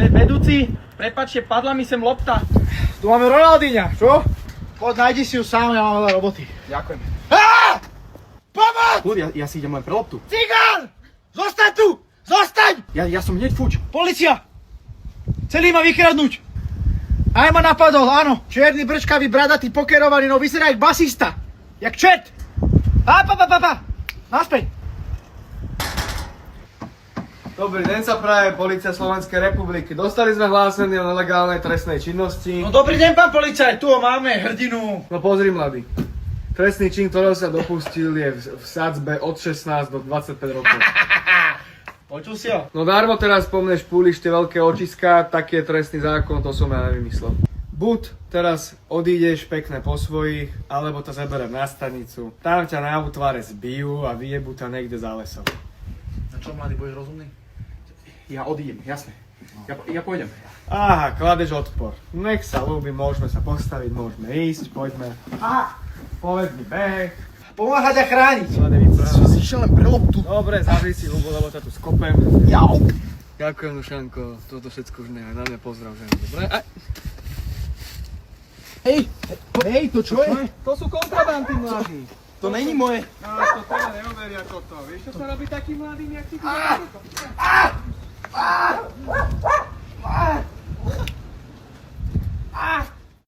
Vedúci, prepáčte, padla mi sem lopta. Tu máme Ronaldinha, čo? Poď, nájdi si ju sám, ja mám veľa roboty. Ďakujem. Pomoc! Ja si idem len pre loptu. Cigán! Zostaň tu! Zostaň! Ja som hneď fuč. Polícia! Chceli ma vykradnúť. Aj ma napadol, áno. Čierny, brčkavý, bradatý, pokerovaný, no vyzerá jak basista. Jak čert. Naspäť. Dobrý deň sa praje, Polícia Slovenskej republiky. Dostali sme hlásenie o nelegálnej trestnej činnosti. No dobrý deň, pán policajt, tu ho máme, hrdinu. No pozri, mladý. Trestný čin, ktorého sa dopustil, je v sadzbe od 16 do 25 rokov. Počul si ho? No darmo teraz pomneš púliš tie veľké očiská, taký je trestný zákon, to som ja nevymyslel. Buď teraz odídeš pekne po svojich, alebo to zaberem na stanicu. Tam ťa na útvare zbijú a vyjebú ťa niekde za lesom. A čo, mladý, budeš rozumný? Ja odídem, jasne. Ja pôjdem. Aha, kladeš odpor. Nech sa ľúbi, môžeme sa postaviť, môžeme ísť, poďme. Aha, povedz mi beh. Pomáhať a chrániť. Mladý vypráva. Si išiel len pre loptu. Dobre, zavri si ľubo, lebo ťa tu skopem. Jau. Ďakujem, Dušanko, toto všetko už nechaj, na mňa pozdrav, ženu, dobre? Hej, to čo je? To sú kontrabandy, mladí. To není moje. No, to teda neuveria toto. Vieš, čo sa robí takým mladým, jak ty?